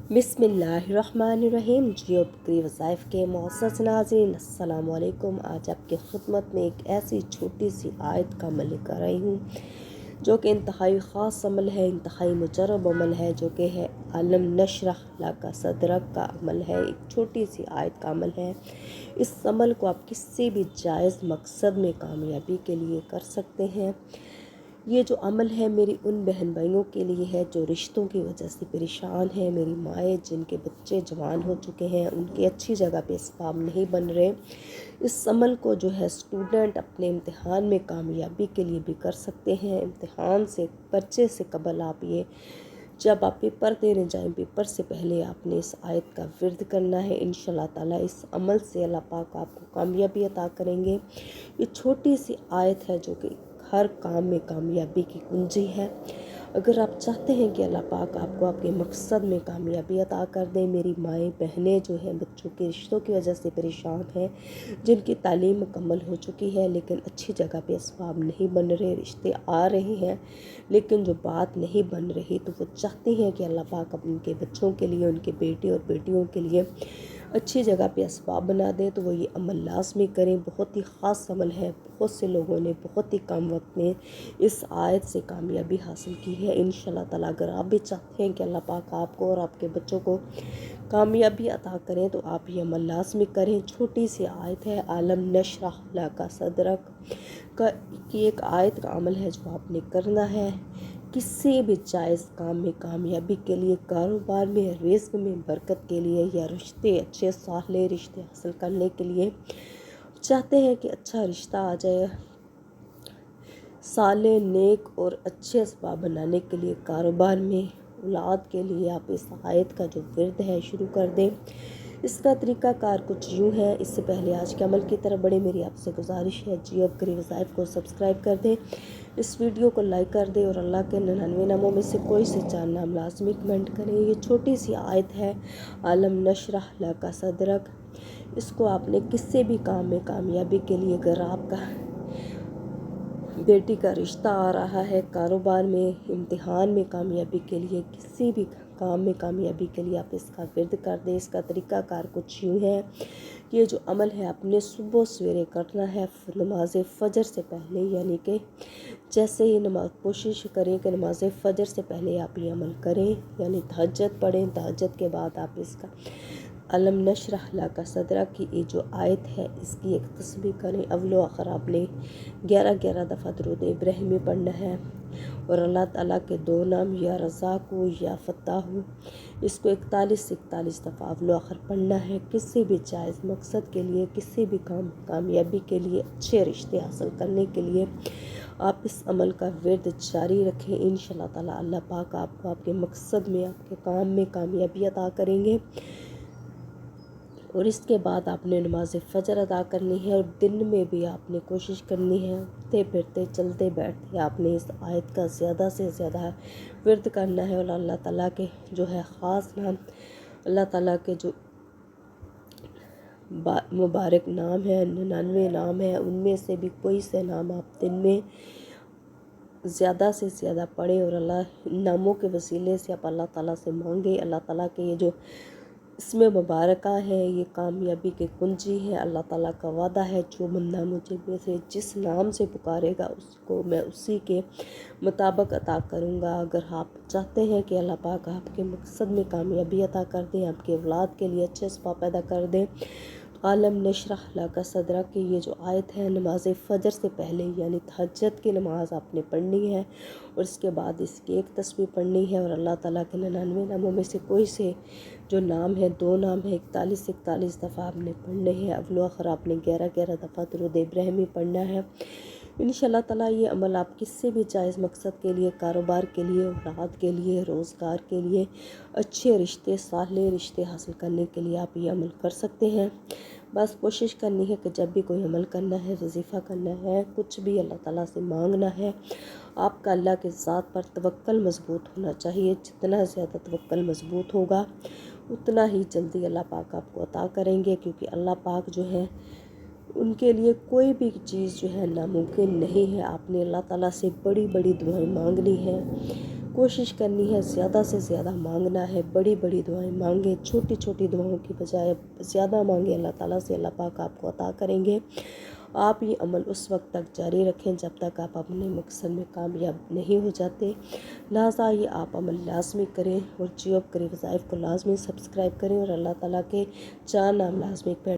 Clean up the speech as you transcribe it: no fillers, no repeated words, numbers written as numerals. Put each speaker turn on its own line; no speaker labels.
बिस्मिल्लाहिर्रहमानिर्रहीम। जियो बकरी वज़ाइफ के मुअज़्ज़ज़ नाज़रीन, अस्सलामु अलैकुम। आज आपकी खिदमत में एक ऐसी छोटी सी आयत का अमल लेकर आई हूँ जो कि इंतहाई ख़ास अमल है, इंतहाई मुजर्रब अमल है, जो कि है अलम नशरह लका सदरक का अमल है। एक छोटी सी आयत का अमल है। इस अमल को आप किसी भी जायज़ मकसद में कामयाबी के लिए कर सकते हैं। ये जो अमल है मेरी उन बहन भाइयों के लिए है जो रिश्तों की वजह से परेशान हैं, मेरी माएँ जिनके बच्चे जवान हो चुके हैं, उनकी अच्छी जगह पे इसबाब नहीं बन रहे। इस अमल को जो है स्टूडेंट अपने इम्तिहान में कामयाबी के लिए भी कर सकते हैं। इम्तिहान से पर्चे से कबल आप ये जब आप पेपर देने जाएं, पेपर से पहले आपने इस आयत का विर्द करना है। इंशाल्लाह ताला इस अमल से अल्लाह पाक आपको कामयाबी अता करेंगे। ये छोटी सी आयत है जो कि हर काम में कामयाबी की कुंजी है। अगर आप चाहते हैं कि अल्लाह पाक आपको आपके मकसद में कामयाबी अता कर दे, मेरी माएँ बहनें जो हैं बच्चों के रिश्तों की वजह से परेशान हैं, जिनकी तालीम मुकम्मल हो चुकी है लेकिन अच्छी जगह पे असबाब नहीं बन रहे, रिश्ते आ रहे हैं लेकिन जो बात नहीं बन रही, तो वो चाहती हैं कि अल्लाह पाक उनके बच्चों के लिए, उनके बेटे और बेटियों के लिए अच्छी जगह पे असबाब बना दे, तो वो ये अमल लाजमी करें। बहुत ही ख़ास अमल है। बहुत से लोगों ने बहुत ही कम वक्त में इस आयत से कामयाबी हासिल की है। इंशाल्लाह ताला अगर आप भी चाहते हैं कि अल्लाह पाक आपको और आपके बच्चों को कामयाबी अता करें, तो आप ये अमल लाजमी करें। छोटी सी आयत है, आलम नशरह लका सदरक का की एक आयत का अमल है जो आपने करना है। किसी भी जायज़ काम में कामयाबी के लिए, कारोबार में, रिज़्क में बरकत के लिए, या रिश्ते अच्छे साले रिश्ते हासिल करने के लिए चाहते हैं कि अच्छा रिश्ता आ जाए, साले नेक और अच्छे असबाब बनाने के लिए, कारोबार में, औलाद के लिए आप इस आयत का जो विर्द है शुरू कर दें। इसका तरीका कार कुछ यूँ है। इससे पहले आज के अमल की तरफ बढ़े, मेरी आपसे गुजारिश है जियो बकरी वज़ाइफ को सब्सक्राइब कर दें, इस वीडियो को लाइक कर दें और अल्लाह के 99 नामों में से कोई से 4 नाम लाजमी कमेंट करें। ये छोटी सी आयत है, आलम नशरह लका सदरक। इसको आपने किसी भी काम में कामयाबी के लिए, अगर आपका बेटी का रिश्ता आ रहा है, कारोबार में, इम्तिहान में कामयाबी के लिए, किसी भी काम में कामयाबी के लिए आप इसका विर्द कर दें। इसका तरीका कार कुछ यूँ है। ये जो अमल है आपने सुबह सवेरे करना है नमाज फ़जर से पहले, यानी कि जैसे ही नमाज, कोशिश करें कि नमाज फ़जर से पहले आप ये अमल करें, यानी तहज्जुद पढ़ें। तहज्जुद के बाद आप इसका अलम नशरह लका सदरक की ये जो आयत है इसकी एक तस्बीह करें। अव्वलो आखिर आपने 11 दफ़ा दुरूद इब्राहिमी पढ़ना है और अल्लाह ताला के 2 नाम या रज़ाक़ या फ़त्ताह, इसको 41 दफ़ा अव्वलो आखिर पढ़ना है। किसी भी जायज़ मकसद के लिए, किसी भी कामयाबी के लिए, अच्छे रिश्ते हासिल करने के लिए आप इस अमल का विर्द जारी रखें। इंशाल्लाह ताला अल्लाह पाक आपको आपके मकसद में, आपके काम में कामयाबी अता करेंगे। और इसके बाद आपने नमाज फ़जर अदा करनी है और दिन में भी आपने कोशिश करनी है, उठते फिरते चलते बैठते आपने इस आयत का ज़्यादा से ज़्यादा विर्द करना है। और अल्लाह ताला के जो है ख़ास नाम, अल्लाह ताला के जो मुबारक नाम है, 99 नाम है, उनमें से भी कोई से नाम आप दिन में ज़्यादा से ज़्यादा पढ़ें और अल्लाह नामों के वसीले से आप अल्लाह ताला से मांगे। अल्लाह ताला के ये जो इसमें मुबारका है, ये कामयाबी की कुंजी है। अल्लाह ताला का वादा है, जो बंदा मुझे में से जिस नाम से पुकारेगा उसको मैं उसी के मुताबिक अता करूँगा। अगर आप चाहते हैं कि अल्लाह पाक आपके मकसद में कामयाबी अता कर दें, आपके औलाद के लिए अच्छे असबाब पैदा कर दें, आलम नशरह लका सदरक की ये जो आयत है नमाज फ़जर से पहले, यानी तहज्जुद की नमाज आपने पढ़नी है और इसके बाद इसकी एक तस्बीह पढ़नी है। और अल्लाह ताला के 99 नामों में से कोई से जो नाम है, 2 नाम है, 41 दफ़ा आपने पढ़ने हैं। अव्वलो आखिर आपने 11 दफ़ा दुरूद इब्राहिमी पढ़ना है। इंशाल्लाह ताला ये अमल आप किसी भी जायज़ मकसद के लिए, कारोबार के लिए, औलाद के लिए, रोज़गार के लिए, अच्छे रिश्ते, साले रिश्ते हासिल करने के लिए आप ये अमल कर सकते हैं। बस कोशिश करनी है कि जब भी कोई अमल करना है, वजीफ़ा करना है, कुछ भी अल्लाह ताला से मांगना है, आपका अल्लाह के ज़ात पर तवक्कल मज़बूत होना चाहिए। जितना ज़्यादा तवक्कल मज़बूत होगा उतना ही जल्दी अल्लाह पाक आपको अता करेंगे, क्योंकि अल्लाह पाक जो है उनके लिए कोई भी चीज़ जो है नामुमकिन नहीं है। आपने अल्लाह ताला से बड़ी बड़ी दुआएं मांगनी है, کوشش کرنی ہے زیادہ سے زیادہ مانگنا ہے، بڑی بڑی دعائیں مانگیں، چھوٹی چھوٹی دعاؤں کی بجائے زیادہ مانگیں، اللہ تعالیٰ سے اللہ پاک آپ کو عطا کریں گے۔ آپ یہ عمل اس وقت تک جاری رکھیں جب تک آپ اپنے مقصد میں کامیاب نہیں ہو جاتے، لہٰذا یہ آپ عمل لازمی کریں اور جیو قری وظائف کو لازمی سبسکرائب کریں اور اللہ تعالیٰ کے 4 نام لازمی پڑھیں۔